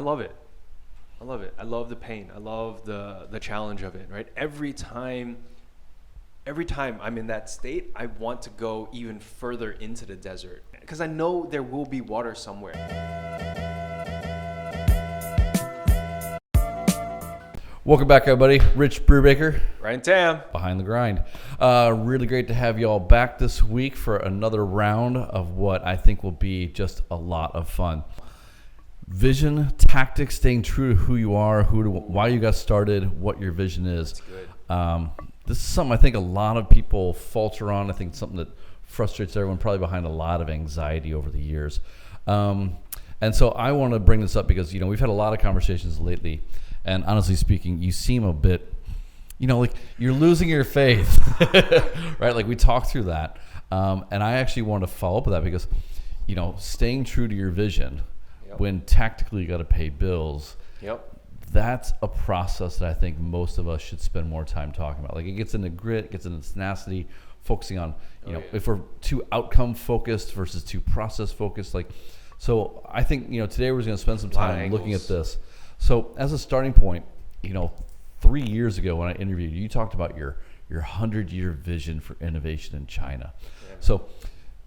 I love it. I love it. I love the pain. I love the challenge of it, right? Every time I'm in that state, I want to go even further into the desert because I know there will be water somewhere. Welcome back, everybody. Rich Brubaker. Ryan Tam. Behind the grind. Really great to have you all back this week for another round of what I think will be just a lot of fun. Vision, tactics, staying true to who you are, why you got started, what your vision is. That's good. This is something I think a lot of people falter on. I think it's something that frustrates everyone, probably behind a lot of anxiety over the years. And so I want to bring this up because, we've had a lot of conversations lately. And honestly speaking, you seem a bit, like you're losing your faith, right? Like we talked through that. And I actually want to follow up with that because, staying true to your vision when tactically you got to pay bills, that's a process that I think most of us should spend more time talking about. Like it gets into grit, it gets into tenacity, focusing on, if we're too outcome focused versus too process focused. So I think, today we're going to spend some time looking at this. So as a starting point, 3 years ago when I interviewed you, you talked about your 100-year vision for innovation in China. Yeah. So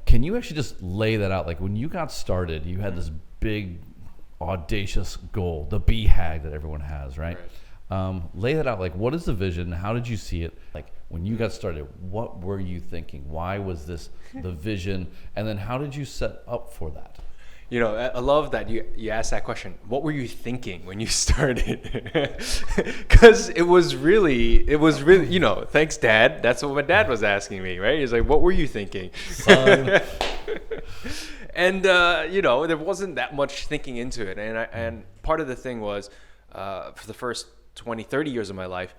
can you actually just lay that out? Like when you got started, you had this big, audacious goal, the BHAG that everyone has, right? Lay that out. Like what is the vision? How did you see it? Like when you got started, what were you thinking? Why was this the vision? And then how did you set up for that? I love that you asked that question. What were you thinking when you started? Because it was really, thanks, Dad. That's what my dad was asking me, right? He's like, what were you thinking? Son. And, there wasn't that much thinking into it. And part of the thing was, for the first 20, 30 years of my life,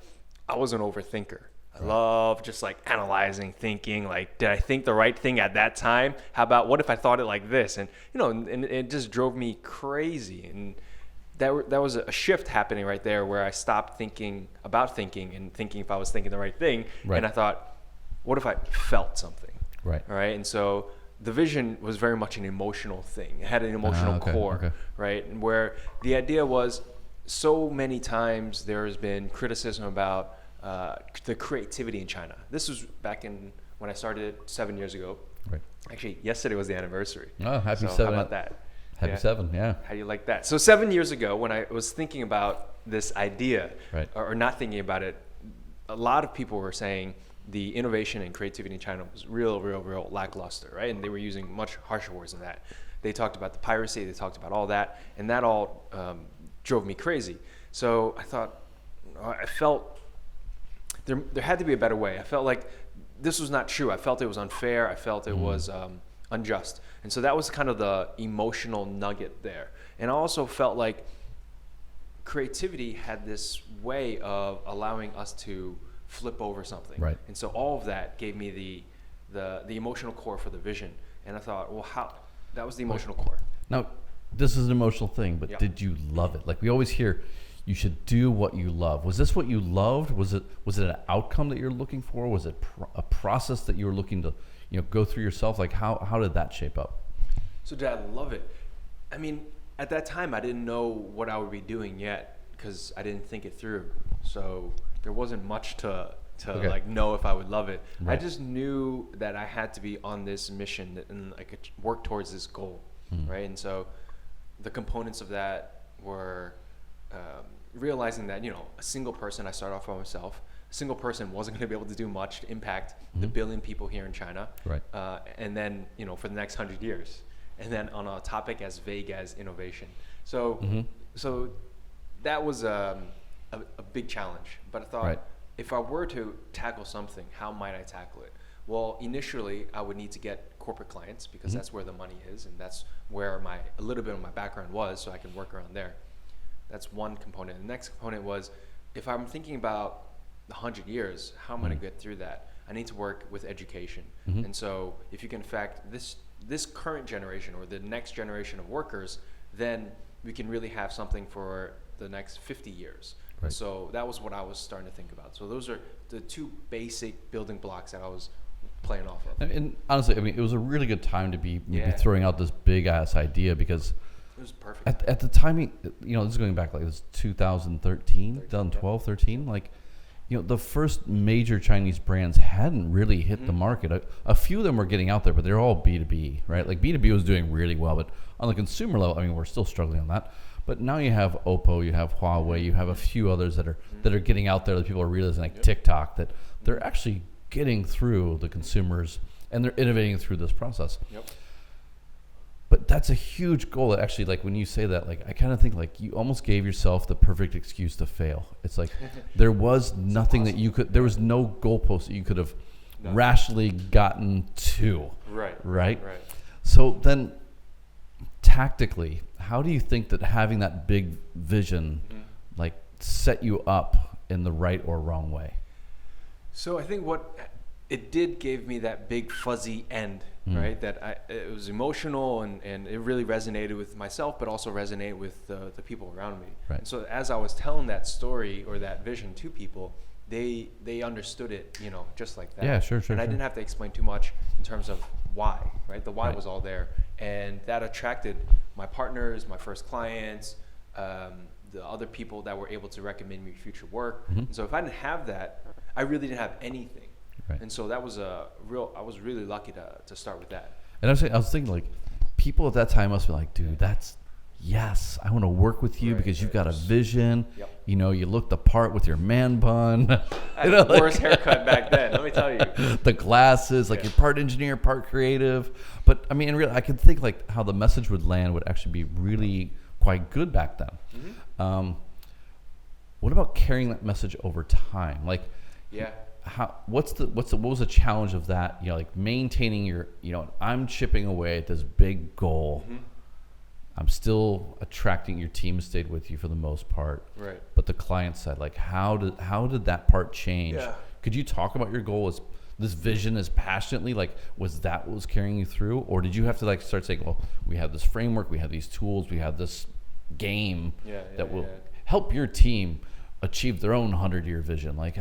I was an overthinker. I love just like analyzing, thinking, like, did I think the right thing at that time? How about what if I thought it like this? And, and it just drove me crazy. And that was a shift happening right there where I stopped thinking about thinking and thinking if I was thinking the right thing. Right. And I thought, what if I felt something? Right. All right. And so the vision was very much an emotional thing. It had an emotional core, right? And where the idea was so many times there has been criticism about the creativity in China. This was back in when I started 7 years ago. Right. Actually, yesterday was the anniversary. Oh, happy 7. How about that? Happy 7, yeah. How do you like that? So 7 years ago when I was thinking about this idea, or not thinking about it, a lot of people were saying the innovation and creativity in China was real lackluster, right? And they were using much harsher words than that. They talked about the piracy, they talked about all that, and that all drove me crazy. So I thought, I felt there had to be a better way. I felt like this was not true. I felt it was unfair. I felt it was unjust. And so that was kind of the emotional nugget there. And I also felt like creativity had this way of allowing us to flip over something. Right. And so all of that gave me the emotional core for the vision. And I thought, well, how? That was the emotional core. Now, this is an emotional thing, but did you love it? Like we always hear, you should do what you love. Was this what you loved? Was it an outcome that you're looking for? Was it a process that you were looking to, go through yourself? Like how did that shape up? So did I love it? I mean, at that time I didn't know what I would be doing yet because I didn't think it through. So there wasn't much to like know if I would love it. Right. I just knew that I had to be on this mission and I could work towards this goal, right? And so the components of that were realizing that, a single person, I started off by myself, a single person wasn't going to be able to do much to impact the billion people here in China. Right. And then, for the next 100 years. And then on a topic as vague as innovation. So so that was a big challenge. But I thought, if I were to tackle something, how might I tackle it? Well, initially, I would need to get corporate clients because that's where the money is. And that's where a little bit of my background was, so I can work around there. That's one component. The next component was, if I'm thinking about the 100 years, how am I going to get through that? I need to work with education. And so if you can affect this current generation or the next generation of workers, then we can really have something for the next 50 years. Right. So that was what I was starting to think about. So those are the two basic building blocks that I was playing off of. And honestly, I mean, it was a really good time to be throwing out this big ass idea because It was perfect. At the timing, this is going back like it was 2013, 2012, 13. Like, the first major Chinese brands hadn't really hit the market. A few of them were getting out there, but they're all B2B, right? Like B2B was doing really well, but on the consumer level, I mean, we're still struggling on that. But now you have Oppo, you have Huawei, you have a few others that are getting out there that people are realizing, like TikTok, that they're actually getting through the consumers and they're innovating through this process. Yep. But that's a huge goal. That actually, like when you say that, like I kind of think like you almost gave yourself the perfect excuse to fail. It's like there was nothing that you could. There was no goalpost that you could have rationally gotten to. Right. So then, tactically, how do you think that having that big vision, like, set you up in the right or wrong way? So I think what it did gave me that big fuzzy end, right? That it was emotional and it really resonated with myself, but also resonated with the people around me. Right. And so as I was telling that story or that vision to people, they understood it, just like that. Yeah, sure. And I didn't have to explain too much in terms of why, right? The why was all there, and that attracted my partners, my first clients, the other people that were able to recommend me future work. And so if I didn't have that, I really didn't have anything. Right. And so that was I was really lucky to start with that. And I was thinking, like, people at that time must be like, dude, yes, I want to work with you because you've got a vision. Yep. You look the part with your man bun. I had the worst haircut back then, let me tell you. The glasses, like you're part engineer, part creative. But I mean, in real, I could think like how the message would land would actually be really quite good back then. What about carrying that message over time? Like, what was the challenge of that? Like maintaining your, I'm chipping away at this big goal. I'm still attracting, your team stayed with you for the most part. Right. But the client side, like how did that part change? Yeah. Could you talk about your goal as this vision as passionately? Like, was that what was carrying you through? Or did you have to like start saying, well, we have this framework, we have these tools, we have this game that will help your team achieve their own 100-year vision? Like,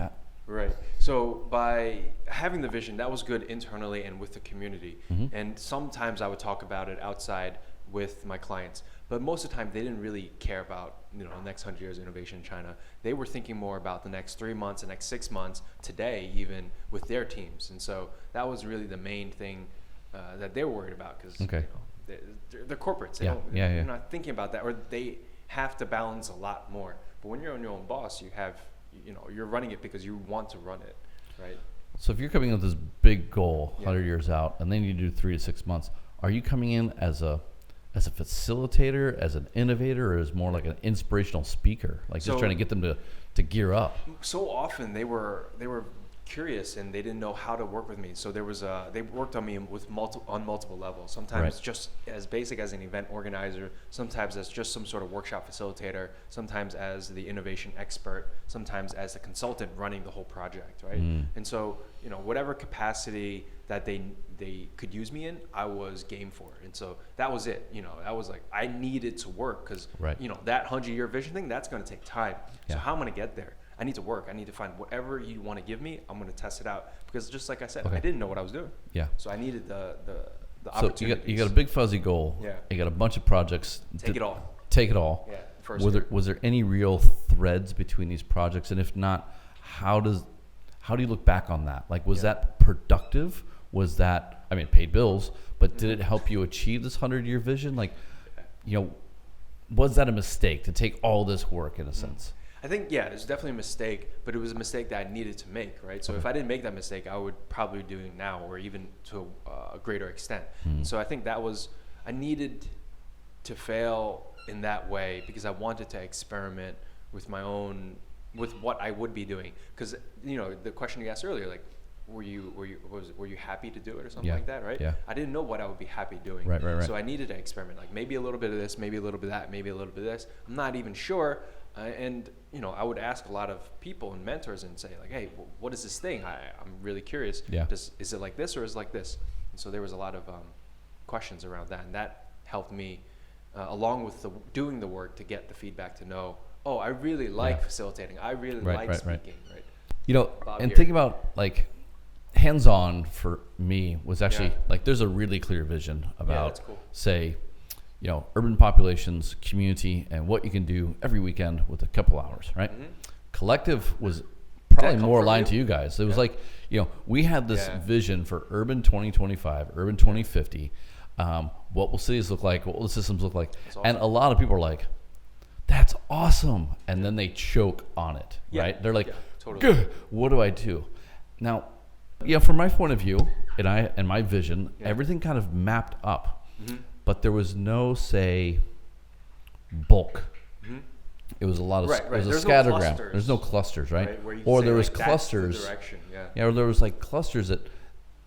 right. So by having the vision, that was good internally and with the community. And sometimes I would talk about it outside with my clients, but most of the time they didn't really care about the next 100 years of innovation in China. They were thinking more about the next 3 months, the next 6 months, today even with their teams. And so that was really the main thing that they were worried about, because they're corporates. They're not thinking about that, or they have to balance a lot more. But when you're on your own boss, you're running it because you want to run it, right? So if you're coming in with this big goal 100 years out, and then you do 3 to 6 months, are you coming in as a facilitator, as an innovator, or as more like an inspirational speaker, like just trying to get them to gear up? So often they were curious and they didn't know how to work with me. So they worked on me on multiple levels. Sometimes just as basic as an event organizer, sometimes as just some sort of workshop facilitator, sometimes as the innovation expert, sometimes as the consultant running the whole project, right? And so, whatever capacity that they could use me in, I was game for it. And so that was it. That was like, I needed to work because, that 100-year vision thing, that's going to take time. So how am I going to get there? I need to work. I need to find whatever you want to give me. I'm going to test it out, because just like I said, I didn't know what I was doing. Yeah. So I needed the opportunities. So you got a big fuzzy goal. Yeah. You got a bunch of projects. Take it all. Yeah. Was there any real threads between these projects? And if not, how do you look back on that? Like, was that productive? Was that, it paid bills, but did it help you achieve this 100-year vision? Like, was that a mistake to take all this work in a sense? I think, it was definitely a mistake, but it was a mistake that I needed to make, right? So if I didn't make that mistake, I would probably be doing it now, or even to a greater extent. So I think I needed to fail in that way, because I wanted to experiment with with what I would be doing. Because, the question you asked earlier, like, were you happy to do it or something like that, right? Yeah. I didn't know what I would be happy doing. Right. So I needed to experiment, like maybe a little bit of this, maybe a little bit of that, maybe a little bit of this. I'm not even sure. And I would ask a lot of people and mentors and say, like, hey, what is this thing? I'm really curious. Yeah. Is it like this or is it like this? And so there was a lot of questions around that, and that helped me, along with doing the work, to get the feedback to know, oh, I really like facilitating. I really like speaking. Right. And think about, like, hands-on for me was actually like, there's a really clear vision about, say, urban populations, community, and what you can do every weekend with a couple hours, right? Collective was probably more aligned to you guys. It was like, we had this vision for urban 2025, urban 2050. What will cities look like? What will the systems look like? Awesome. And a lot of people are like, that's awesome. And then they choke on it, right? They're like, totally. What do I do? Now, from my point of view and my vision, everything kind of mapped up, but there was no, say, bulk. It was a lot of, it was a scattergram. There's no clusters, right? Or there was clusters. Or there was like clusters that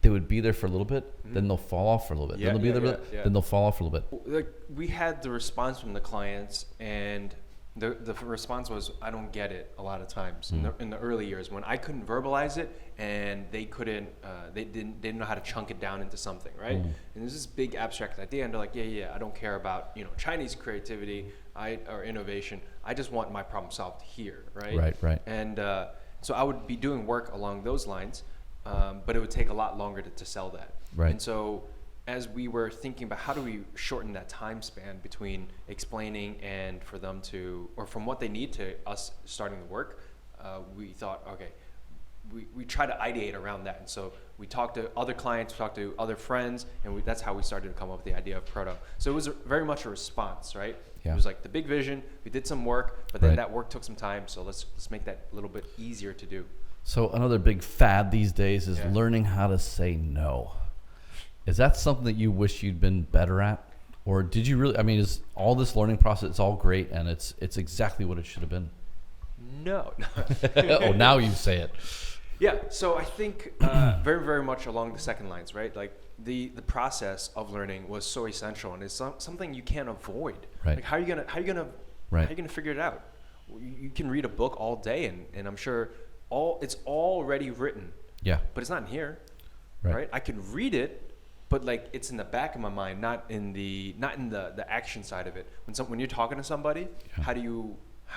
they would be there for a little bit, then they'll fall off for a little bit. Then they'll be there, then they'll fall off for a little bit. Like we had the response from the clients, and the response was, I don't get it a lot of times in the early years when I couldn't verbalize it and they couldn't, they didn't know how to chunk it down into something, right? And there's this big abstract idea, and they're like, I don't care about Chinese creativity or innovation. I just want my problem solved here, right? Right. And so I would be doing work along those lines, but it would take a lot longer to sell that. Right. And so as we were thinking about how do we shorten that time span between explaining and for them to, or from what they need to us starting the work, we thought, okay, we try to ideate around that. And so we talked to other clients, we talked to other friends, and that's how we started to come up with the idea of Proto. So it was very much a response, right? Yeah. It was like the big vision, we did some work, but then that work took some time, so let's make that a little bit easier to do. So another big fad these days is learning how to say no. Is that something that you wish you'd been better at? Or did you really, is all this learning process, it's all great and it's exactly what it should have been? No. Oh, now you say it. Yeah, so I think very, very much along the second lines, right? Like the process of learning was so essential, and it's something you can't avoid. Right. Like how are you gonna figure it out? You can read a book all day, and I'm sure it's already written. Yeah. But it's not in here, right? I can read it, but like it's in the back of my mind, not in the action side of it. When you're talking to somebody, how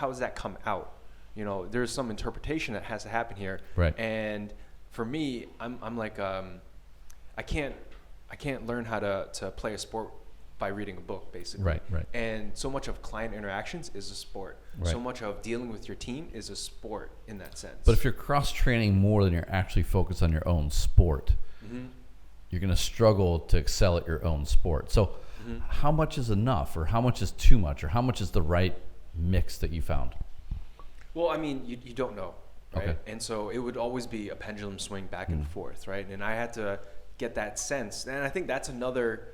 does that come out? There's some interpretation that has to happen here. Right. And for me, I'm like I can't learn how to play a sport by reading a book, basically. Right. And so much of client interactions is a sport. Right. So much of dealing with your team is a sport in that sense. But if you're cross-training more than you're actually focused on your own sport, you're going to struggle to excel at your own sport. So how much is enough, or how much is too much, or how much is the right mix that you found? Well, you don't know, right? Okay. And so it would always be a pendulum swing back and forth, right? And I had to get that sense. And I think that's another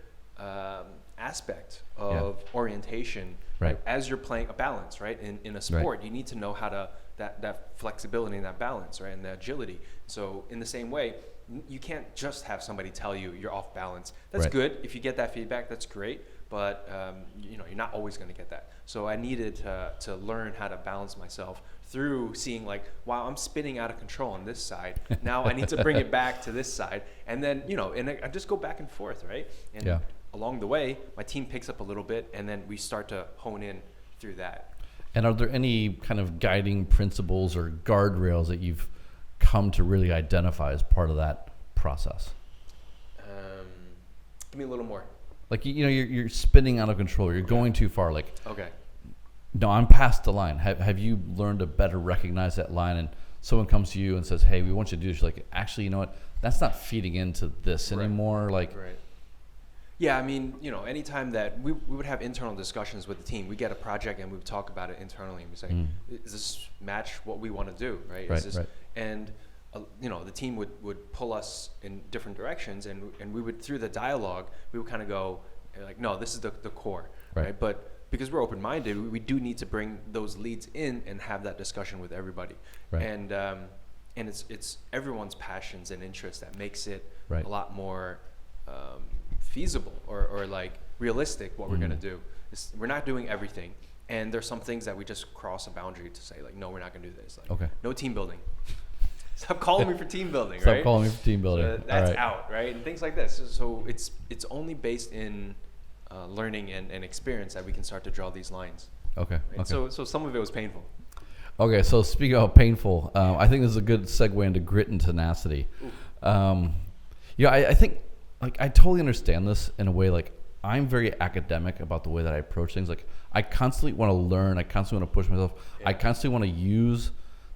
aspect of orientation, right? As you're playing a balance, right? In a sport, you need to know how to, that flexibility and that balance, right? And the agility. So in the same way, you can't just have somebody tell you you're off balance. That's good. If you get that feedback, that's great. But you're not always going to get that. So I needed to learn how to balance myself through seeing like, wow, I'm spinning out of control on this side. Now I need to bring it back to this side, and then and I just go back and forth, right? And along the way, my team picks up a little bit, and then we start to hone in through that. And are there any kind of guiding principles or guardrails that you've come to really identify as part of that process? Give me a little more. Like, you're spinning out of control. You're going too far. Like, okay, no, I'm past the line. Have you learned to better recognize that line? And someone comes to you and says, "Hey, we want you to do this." You're like, actually, you know what? That's not feeding into this anymore. Like, yeah, anytime that we would have internal discussions with the team, we get a project and we would talk about it internally and we say, "Does this match what we want to do?" Right? And the team would pull us in different directions, and we would, through the dialogue, we would kind of go like, no, this is the core, right? But because we're open-minded, we do need to bring those leads in and have that discussion with everybody, and it's everyone's passions and interests that makes it a lot more feasible or like realistic what we're gonna do. We're not doing everything, and there's some things that we just cross a boundary to say like, no, we're not gonna do this. Like, no team building. Stop calling me for team building, right? Stop calling me for team building. So that's out, right? And things like this. So it's only based in learning and experience that we can start to draw these lines. Okay. Right? So some of it was painful. Okay, so speaking of painful, I think this is a good segue into grit and tenacity. I think like I totally understand this in a way. Like I'm very academic about the way that I approach things. Like I constantly want to learn. I constantly want to push myself. I constantly want to use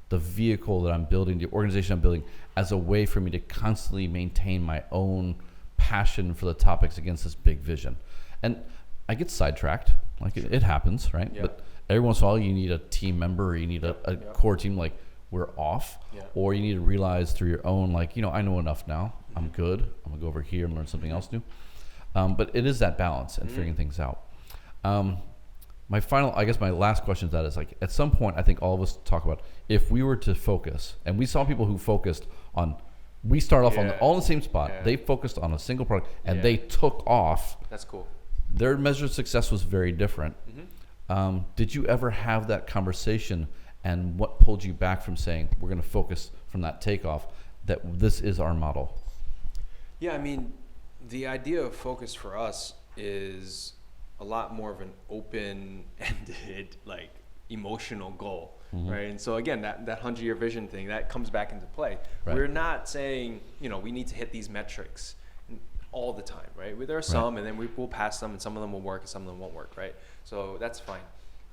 the vehicle that I'm building, the organization I'm building, as a way for me to constantly maintain my own passion for the topics against this big vision. And I get sidetracked. Like it happens, right? Yeah. But every once in a while you need a team member, or you need a core team, like we're off, or you need to realize through your own, like, I know enough now. I'm good. I'm gonna go over here and learn something else new. But it is that balance and figuring things out. My last question to that is, like, at some point, I think all of us talk about, if we were to focus, and we saw people who focused on, we start off all in the same spot. They focused on a single product and they took off. That's cool. Their measure of success was very different. Did you ever have that conversation, and what pulled you back from saying, we're going to focus from that takeoff, that this is our model? Yeah, I mean, the idea of focus for us is a lot more of an open-ended, like, emotional goal, right? And so again, that 100-year vision thing, that comes back into play. Right. We're not saying, we need to hit these metrics all the time, right? There are some, and then we'll pass them, and some of them will work, and some of them won't work, right? So that's fine.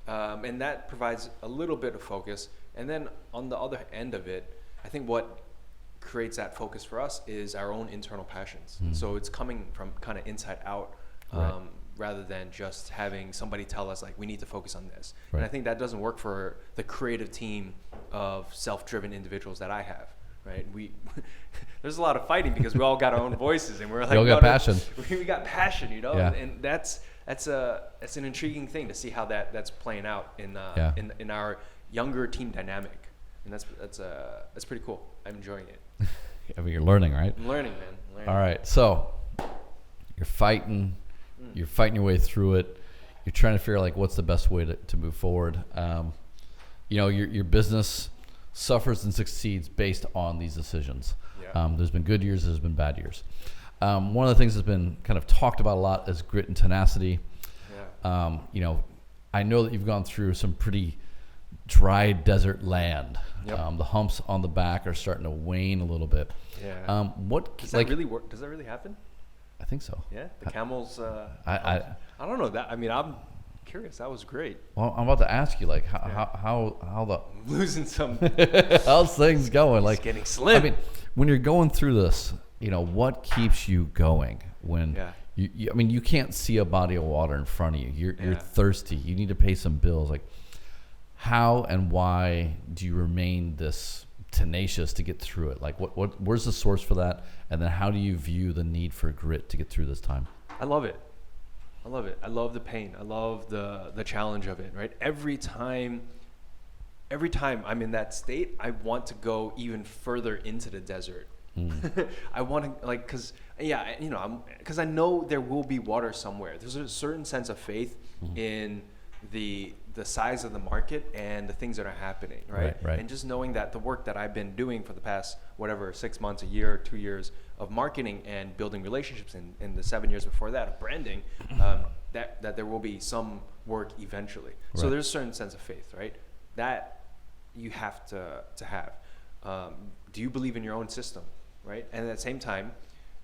And that provides a little bit of focus. And then on the other end of it, I think what creates that focus for us is our own internal passions. So it's coming from kind of inside out, rather than just having somebody tell us, like, we need to focus on this. And I think that doesn't work for the creative team of self-driven individuals that I have, right? There's a lot of fighting because we all got our own voices, and we're like, we all got passion. We got passion, and that's an intriguing thing to see how that's playing out in our younger team dynamic, and that's pretty cool. I'm enjoying it. I mean, you're learning, right? I'm learning, man. All right, so you're fighting your way through it. You're trying to figure out, like, what's the best way to move forward. Your business suffers and succeeds based on these decisions. There's been good years, there's been bad years. One of the things that's been kind of talked about a lot is grit and tenacity. I know that you've gone through some pretty dry desert land. The humps on the back are starting to wane a little bit. Does that really work? Does that really happen? I think so. Yeah, the camels. I don't know that. I mean, I'm curious. That was great. Well, I'm about to ask you, like, how the I'm losing some. how's things going? Like, it's getting slim. I mean, when you're going through this, what keeps you going when you can't see a body of water in front of you. You're thirsty. You need to pay some bills. Like, how and why do you remain this tenacious to get through it? Like, where's the source for that? And then how do you view the need for grit to get through this time? I love it. I love the pain. I love the challenge of it, right? Every time I'm in that state, I want to go even further into the desert. I want to, like, because I know there will be water somewhere. There's a certain sense of faith in the size of the market and the things that are happening, right? And just knowing that the work that I've been doing for the past 6 months, a year, 2 years of marketing and building relationships, in the 7 years before that of branding, that there will be some work eventually. So there's a certain sense of faith, right? That you have to have. Do you believe in your own system, right? And at the same time,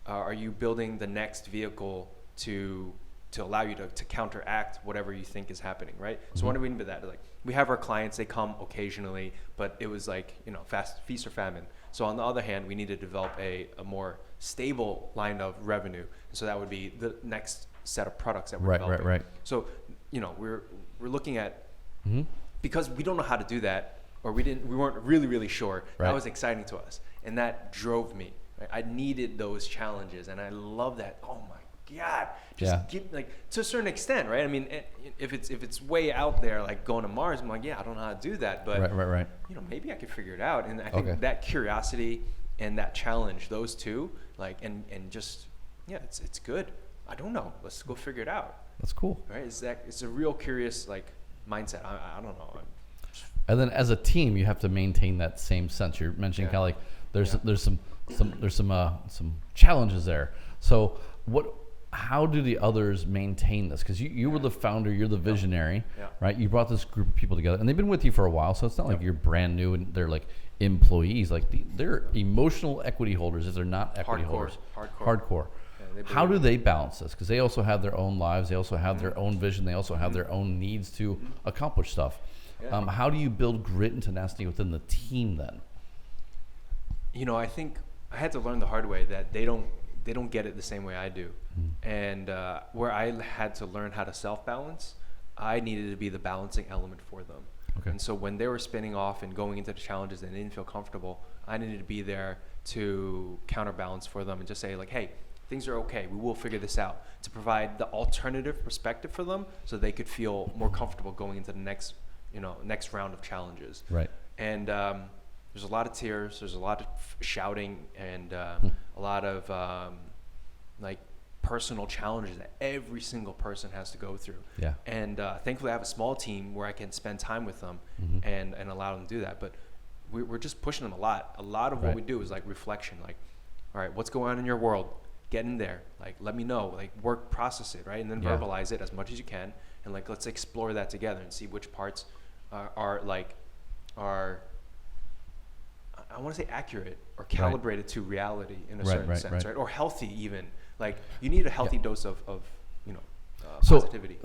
are you building the next vehicle to allow you to counteract whatever you think is happening, right? So what do we mean by that? Like, we have our clients, they come occasionally, but it was like, feast or famine. So on the other hand, we need to develop a more stable line of revenue. So that would be the next set of products that we're developing. Right. So, we're looking at, because we don't know how to do that, or we weren't really, really sure. That was exciting to us. And that drove me, right? I needed those challenges, and I love that. Oh my God, like, to a certain extent, right? I mean, if it's way out there, like going to Mars, I'm like, I don't know how to do that, but right. Maybe I could figure it out. And I think that curiosity and that challenge, those two, like, and just, it's good. I don't know. Let's go figure it out. That's cool. Right? It's a real curious, like, mindset. I don't know. And then as a team, you have to maintain that same sense. You're mentioning kind of like there's some challenges there. So how do the others maintain this? Because you were the founder, you're the visionary, right? You brought this group of people together, and they've been with you for a while, so it's not like you're brand new and they're like employees. Like, they're emotional equity holders if they're not equity holders. Hardcore. How do they balance this? Because they also have their own lives. They also have their own vision. They also have their own needs to accomplish stuff. Yeah. How do you build grit and tenacity within the team then? I think I had to learn the hard way that they don't get it the same way I do. And where I had to learn how to self-balance, I needed to be the balancing element for them. Okay. And so when they were spinning off and going into the challenges and they didn't feel comfortable, I needed to be there to counterbalance for them and just say like, hey, things are okay. We will figure this out, to provide the alternative perspective for them so they could feel more comfortable going into the next round of challenges. Right. And there's a lot of tears. There's a lot of shouting and a lot of personal challenges that every single person has to go through. Yeah. And thankfully, I have a small team where I can spend time with them and allow them to do that. But we're just pushing them a lot. A lot of what we do is like reflection. Like, all right, what's going on in your world? Get in there. Like, let me know. Like, process it, right? And then verbalize it as much as you can. And like, let's explore that together and see which parts are I want to say accurate or calibrated to reality in a certain sense, right? Or healthy even. Like, you need a healthy dose of positivity.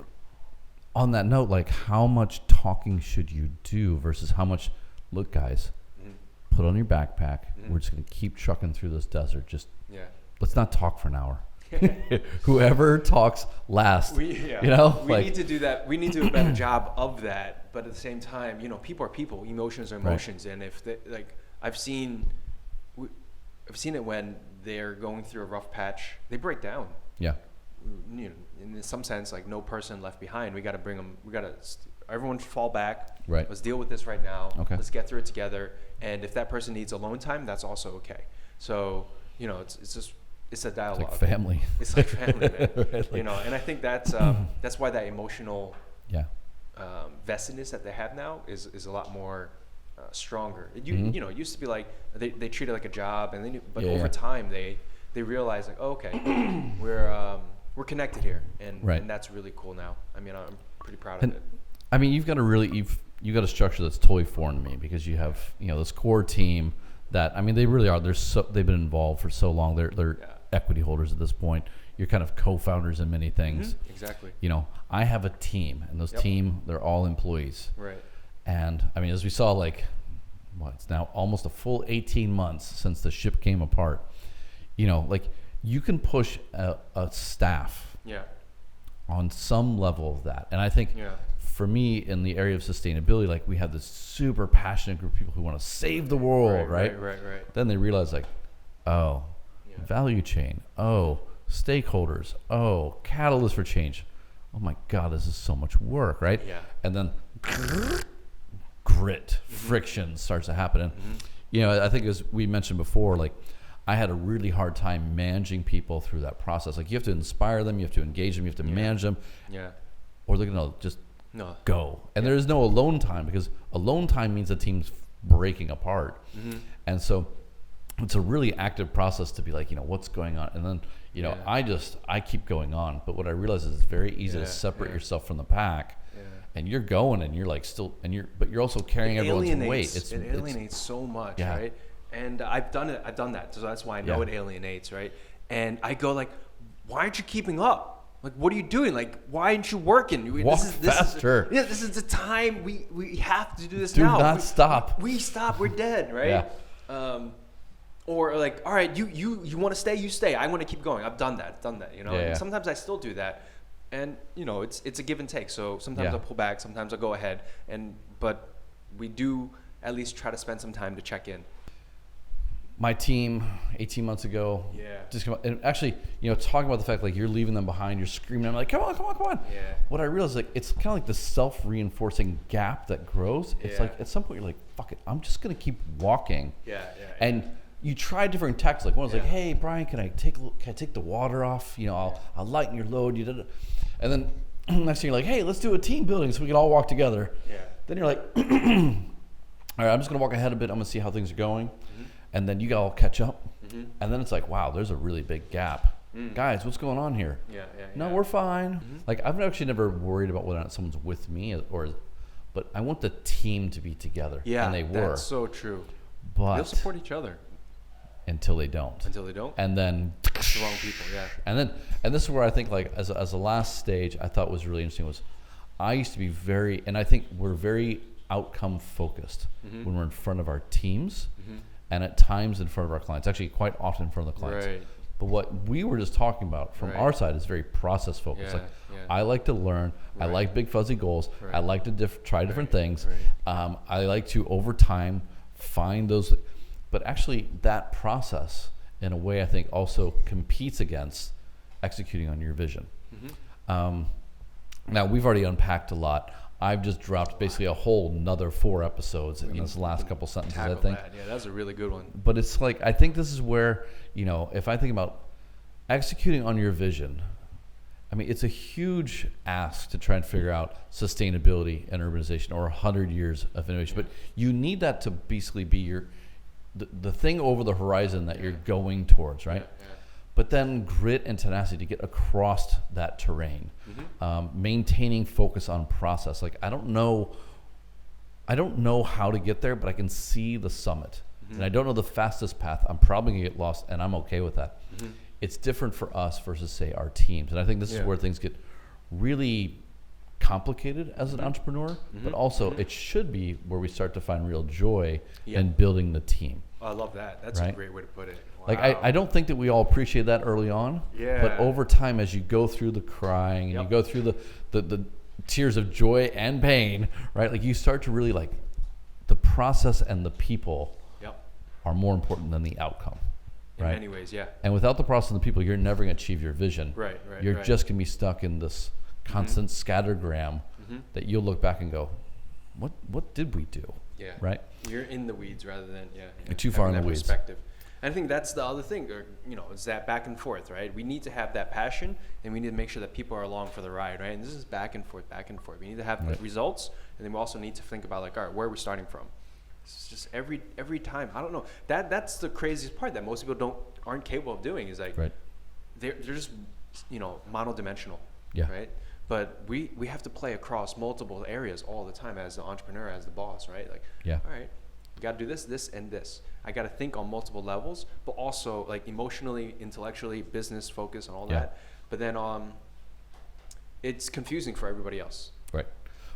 On that note, like, how much talking should you do versus how much, look, guys, put on your backpack. We're just going to keep trucking through this desert. Just let's not talk for an hour. Whoever talks last, we need to do that. We need to do a better job of that. But at the same time, people are people. Emotions are emotions. And if they, I've seen it when they're going through a rough patch, they break down. Yeah. In some sense, like, no person left behind. We got to bring them. Everyone fall back. Right. Let's deal with this right now. Okay. Let's get through it together. And if that person needs alone time, that's also okay. So, it's a dialogue. It's like family. It's like family, man. And I think that's why that emotional vestedness that they have now is a lot more stronger. It used to be like they treat it like a job, and but over time they realize like, oh, okay, we're connected here, and that's really cool now. I mean, I'm pretty proud of it. I mean, you've got a structure that's totally foreign to me, because you have this core team that, I mean, they really are. They've been involved for so long. They're equity holders at this point. You're kind of co-founders in many things. Exactly. I have a team, and those team, they're all employees. Right. And I mean, as we saw, like, it's now almost a full 18 months since the ship came apart. Like, you can push a staff on some level of that. And I think for me, in the area of sustainability, like, we have this super passionate group of people who want to save the world, right? Then they realize, like, oh, value chain, oh, stakeholders, oh, catalyst for change. Oh my God, this is so much work, right? Yeah. And then grit, friction starts to happen. And, I think, as we mentioned before, like, I had a really hard time managing people through that process. Like, you have to inspire them, you have to engage them, you have to manage them. Yeah. Or they're going to just go. And there is no alone time, because alone time means the team's breaking apart. And so it's a really active process to be like, what's going on? And then, I keep going on. But what I realize is it's very easy to separate yourself from the pack. And you're going, and you're like still, but you're also carrying everyone's weight. It alienates so much, right? And I've done that. So that's why I know it alienates, right? And I go like, why aren't you keeping up? Like, what are you doing? Like, why aren't you working? Walk faster. This is the time we have to do this now. Do not stop. We stop. We're dead, right? Yeah. Or like, all right, you want to stay, you stay. I want to keep going. I've done that. And sometimes I still do that. And, it's a give and take. So sometimes I'll pull back. Sometimes I'll go ahead. But we do at least try to spend some time to check in. My team 18 months ago, just come out, and actually, talking about the fact, like, you're leaving them behind, you're screaming, I'm like, come on. Yeah. What I realized, like, it's kind of like the self-reinforcing gap that grows. It's like, at some point, you're like, fuck it, I'm just going to keep walking. And you try different tactics. Like, one was like, hey, Brian, can I take the water off? I'll lighten your load. And then next thing you're like, hey, let's do a team building so we can all walk together. Yeah. Then you're like, all right, I'm just going to walk ahead a bit. I'm going to see how things are going. And then you all catch up. And then it's like, wow, there's a really big gap. Guys, what's going on here? No, we're fine. Like, I've actually never worried about whether or not someone's with me, but I want the team to be together. Yeah, and they were. That's so true. But they'll support each other. until they don't. And then it's the wrong people, yeah. And this is where I think, like, as a last stage, I thought was really interesting was I used to be very, and I think we're very outcome focused when we're in front of our teams and at times in front of our clients, actually quite often in front of the clients. Right. But what we were just talking about from our side is very process focused. I like to learn. I like big fuzzy goals. I like to try different things. I like to, over time, find those. But actually, that process, in a way, I think also competes against executing on your vision. Now, we've already unpacked a lot. I've just dropped basically a whole another 4 episodes in this last couple sentences, I think. Yeah, that's a really good one. But it's like, I think this is where, if I think about executing on your vision, I mean, it's a huge ask to try and figure out sustainability and urbanization or 100 years of innovation. But you need that to basically be the thing over the horizon that you're going towards, right? But then grit and tenacity to get across that terrain, maintaining focus on process. Like, I don't know how to get there, but I can see the summit. And I don't know the fastest path. I'm probably gonna get lost, and I'm okay with that. It's different for us versus, say, our teams. And I think this is where things get really complicated as an entrepreneur, but also it should be where we start to find real joy in building the team. I love that. That's a great way to put it. Wow. Like, I don't think that we all appreciate that early on, but over time, as you go through the crying and you go through the tears of joy and pain, right? Like, you start to really, like, the process and the people are more important than the outcome. Right? In many ways, yeah. And without the process and the people, you're never going to achieve your vision. You're just going to be stuck in this constant scattergram that you'll look back and go, what did we do? Yeah. Right? You're in the weeds rather than You're too far in the weeds. Perspective. And I think that's the other thing, is that back and forth, right? We need to have that passion, and we need to make sure that people are along for the ride, right? And this is back and forth, back and forth. We need to have the results, and then we also need to think about, like, all right, where are we starting from? It's just every time. I don't know. That's the craziest part that most people aren't capable of doing is, like, they're just monodimensional, right? But we have to play across multiple areas all the time as the entrepreneur, as the boss, right? Like, all right, we got to do this, and this. I got to think on multiple levels, but also, like, emotionally, intellectually, business focus and all that. But then it's confusing for everybody else. Right.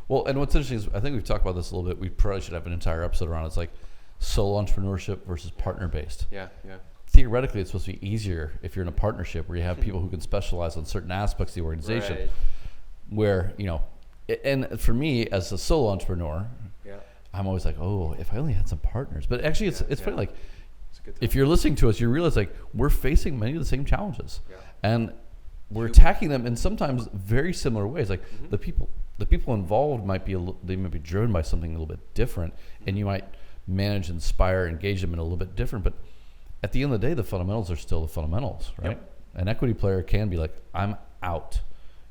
Well, and what's interesting is, I think we've talked about this a little bit. We probably should have an entire episode around it. It's like solo entrepreneurship versus partner-based. Yeah. Theoretically, it's supposed to be easier if you're in a partnership where you have people who can specialize on certain aspects of the organization. Where, and for me as a solo entrepreneur, I'm always like, oh, if I only had some partners. But actually, it's funny. Like, if you're listening to us, you realize, like, we're facing many of the same challenges, and we're attacking them in sometimes very similar ways. Like, the people involved might be driven by something a little bit different, and you might manage, inspire, engage them in a little bit different. But at the end of the day, the fundamentals are still the fundamentals, right? An equity player can be like, I'm out.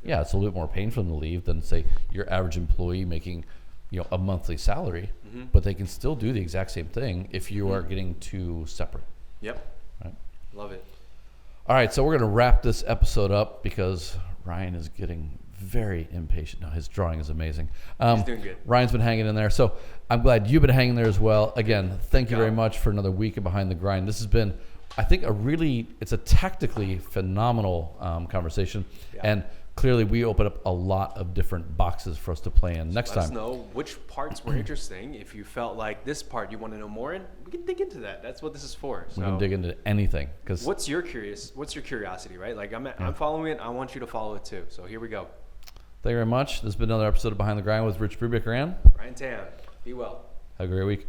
Yeah, it's a little bit more painful to leave than, say, your average employee making, a monthly salary, but they can still do the exact same thing if you are getting too separate. Right? Love it. All right, so we're going to wrap this episode up because Ryan is getting very impatient. No, his drawing is amazing. He's doing good. Ryan's been hanging in there, so I'm glad you've been hanging there as well. Again, thank you very much for another week of Behind the Grind. This has been, I think, it's a tactically phenomenal conversation, and clearly we open up a lot of different boxes for us to play in next time. Let us know which parts were interesting. If you felt like this part you want to know more in, we can dig into that. That's what this is for. We can dig into anything. What's your curiosity, right? Like, I'm following it. I want you to follow it too. So here we go. Thank you very much. This has been another episode of Behind the Grind with Rich Brubaker and Ryan Tam. Be well. Have a great week.